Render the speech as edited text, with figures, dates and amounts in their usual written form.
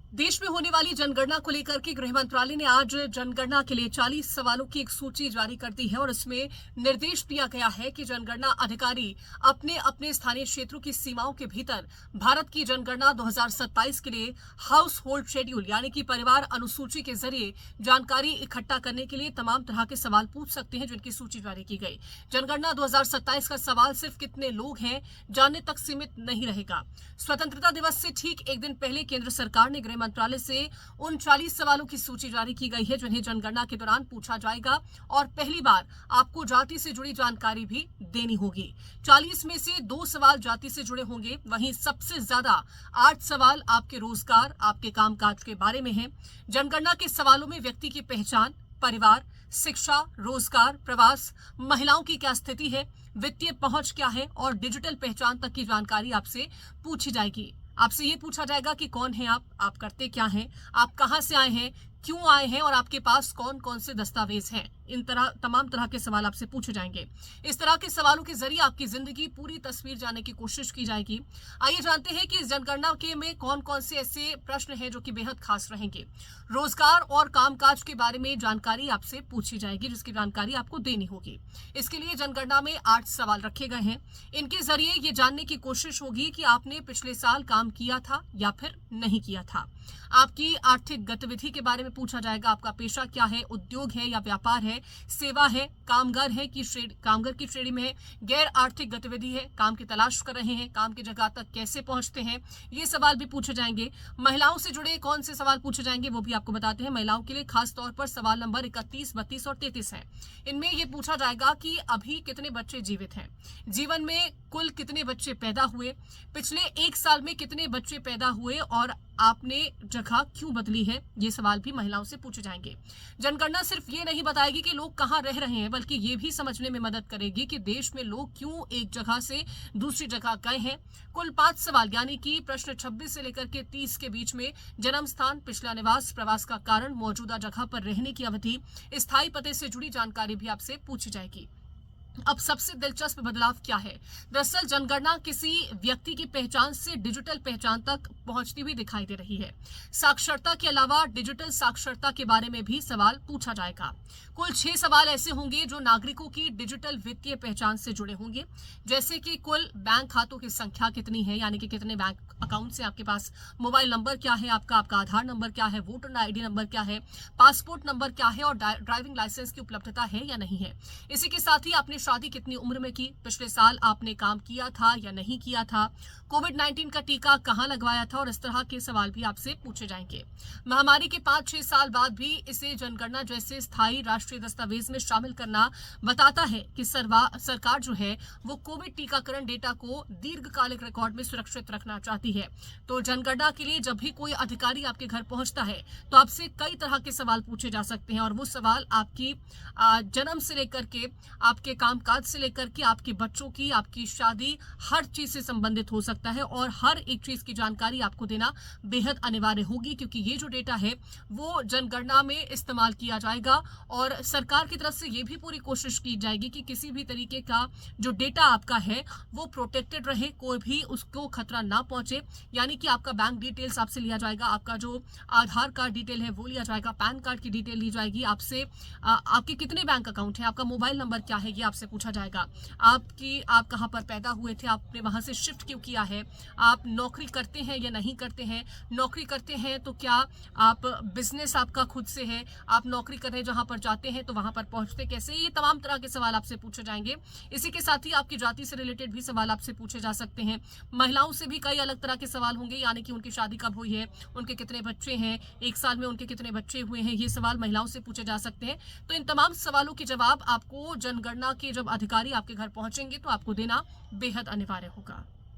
देश में होने वाली जनगणना को लेकर के गृह मंत्रालय ने आज जनगणना के लिए 40 सवालों की एक सूची जारी कर दी है और इसमें निर्देश दिया गया है कि जनगणना अधिकारी अपने अपने स्थानीय क्षेत्रों की सीमाओं के भीतर भारत की जनगणना 2027 के लिए हाउस होल्ड शेड्यूल यानी कि परिवार अनुसूची के जरिए जानकारी इकट्ठा करने के लिए तमाम तरह के सवाल पूछ सकते हैं, जिनकी सूची जारी की गई। जनगणना 2027 का सवाल सिर्फ कितने लोग हैं जानने तक सीमित नहीं रहेगा। स्वतंत्रता दिवस से ठीक एक दिन पहले केंद्र सरकार ने गृह मंत्रालय से उन 40 सवालों की सूची जारी की गई है जिन्हें जनगणना के दौरान पूछा जाएगा और पहली बार आपको जाति से जुड़ी जानकारी भी देनी होगी। 40 में से 2 सवाल जाति से जुड़े होंगे, वहीं सबसे ज्यादा 8 सवाल आपके रोजगार, आपके कामकाज के बारे में हैं। जनगणना के सवालों में व्यक्ति की पहचान, परिवार, शिक्षा, रोजगार, प्रवास, महिलाओं की क्या स्थिति है, वित्तीय पहुंच क्या है और डिजिटल पहचान तक की जानकारी आपसे पूछी जाएगी। आपसे ये पूछा जाएगा कि कौन है आप करते क्या हैं, आप कहां से आए हैं, क्यों आए हैं और आपके पास कौन कौन से दस्तावेज हैं। इन तमाम तरह के सवाल आपसे पूछे जाएंगे। इस तरह के सवालों के जरिए आपकी जिंदगी पूरी तस्वीर जानने की कोशिश की जाएगी। आइए जानते हैं कि इस जनगणना के में कौन कौन से ऐसे प्रश्न हैं जो कि बेहद खास रहेंगे। रोजगार और कामकाज के बारे में जानकारी आपसे पूछी जाएगी, जिसकी जानकारी आपको देनी होगी। इसके लिए जनगणना में 8 सवाल रखे गए हैं। इनके जरिए ये जानने की कोशिश होगी कि आपने पिछले साल काम किया था या फिर नहीं किया था। आपकी आर्थिक गतिविधि के बारे में पूछा जाएगा। आपका पेशा क्या है, उद्योग है या व्यापार है, सेवा है, कामगार है कि कामगार की श्रेणी में है, गैर आर्थिक गतिविधि है, काम की तलाश कर रहे हैं, काम की जगह तक कैसे पहुंचते हैं, ये सवाल भी पूछे जाएंगे। महिलाओं से जुड़े कौन से सवाल पूछे जाएंगे वो भी आपको बताते हैं। महिलाओं के लिए खास तौर पर सवाल नंबर 31, 32 और 33 है। इनमें यह पूछा जाएगा कि अभी कितने बच्चे जीवित हैं, जीवन में कुल कितने बच्चे पैदा हुए, पिछले 1 साल में कितने बच्चे पैदा हुए और आपने जगह क्यों बदली है। ये सवाल भी महिलाओं से पूछे जाएंगे। जनगणना सिर्फ ये नहीं बताएगी कि लोग कहां रह रहे हैं, बल्कि ये भी समझने में मदद करेगी कि देश में लोग क्यों एक जगह से दूसरी जगह गए हैं। कुल 5 सवाल यानी कि प्रश्न 26 से लेकर के 30 के बीच में जन्म स्थान, पिछला निवास, प्रवास का कारण, मौजूदा जगह पर रहने की अवधि, स्थायी पते से जुड़ी जानकारी भी आपसे पूछी जाएगी। अब सबसे दिलचस्प बदलाव क्या है? दरअसल जनगणना किसी व्यक्ति की पहचान से डिजिटल पहचान तक पहुंचती हुई दिखाई दे रही है। साक्षरता के अलावा डिजिटल साक्षरता के बारे में भी सवाल पूछा जाएगा। कुल 6 सवाल ऐसे होंगे जो नागरिकों की डिजिटल वित्तीय पहचान से जुड़े होंगे, जैसे कि कुल बैंक खातों की संख्या कितनी है, यानी कि कितने बैंक अकाउंट से आपके पास, मोबाइल नंबर क्या है आपका आधार नंबर क्या है, वोटर आईडी नंबर क्या है, पासपोर्ट नंबर क्या है और ड्राइविंग लाइसेंस की उपलब्धता है या नहीं है। इसी के साथ ही आपने शादी कितनी उम्र में की, पिछले साल आपने काम किया था या नहीं किया था, कोविड-19 का टीका कहां लगवाया था और इस तरह के सवाल भी आपसे पूछे जाएंगे। महामारी के 5-6 साल बाद भी इसे जनगणना जैसे स्थायी राष्ट्रीय दस्तावेज में शामिल करना बताता है कि सरकार जो है वो कोविड टीकाकरण डेटा को दीर्घकालिक रिकॉर्ड में सुरक्षित रखना चाहती है। तो जनगणना के लिए जब भी कोई अधिकारी आपके घर पहुंचता है तो आपसे कई तरह के सवाल पूछे जा सकते हैं और वो सवाल आपकी जन्म से लेकर के आपके कामकाज से लेकर के आपके बच्चों की, आपकी शादी, हर चीज से संबंधित हो सकता है और हर एक चीज की जानकारी आपको देना बेहद अनिवार्य होगी, क्योंकि ये जो डेटा है वो जनगणना में इस्तेमाल किया जाएगा और सरकार की तरफ से ये भी पूरी कोशिश की जाएगी कि किसी भी तरीके का जो डेटा आपका है वो प्रोटेक्टेड रहे, कोई भी उसको खतरा ना पहुंचे। यानी कि आपका बैंक डिटेल्स आपसे लिया जाएगा, आपका जो आधार कार्ड डिटेल है वो लिया जाएगा, पैन कार्ड की डिटेल ली जाएगी आपसे, आपके कितने बैंक अकाउंट है, आपका मोबाइल नंबर क्या है ये आपसे पूछा जाएगा, आप कहां पर पैदा हुए थे, आपने वहां से शिफ्ट क्यों किया है, आप नौकरी करते हैं या नहीं करते हैं, नौकरी करते हैं तो क्या आप बिजनेस आपका खुद से है, आप नौकरी कर रहे हैं जहां पर जाते हैं तो वहां पर पहुंचते कैसे, ये तमाम तरह के सवाल आपसे पूछे जाएंगे। इसी के साथ ही आपकी जाति से रिलेटेड भी सवाल आपसे पूछे जा सकते हैं। महिलाओं से भी कई अलग तरह के सवाल होंगे, यानी कि उनकी शादी कब हुई है, उनके कितने बच्चे हैं, 1 साल में उनके कितने बच्चे हुए हैं, ये सवाल महिलाओं से पूछे जा सकते हैं। तो इन तमाम सवालों के जवाब आपको जनगणना के जब अधिकारी आपके घर पहुंचेंगे तो आपको देना बेहद अनिवार्य होगा।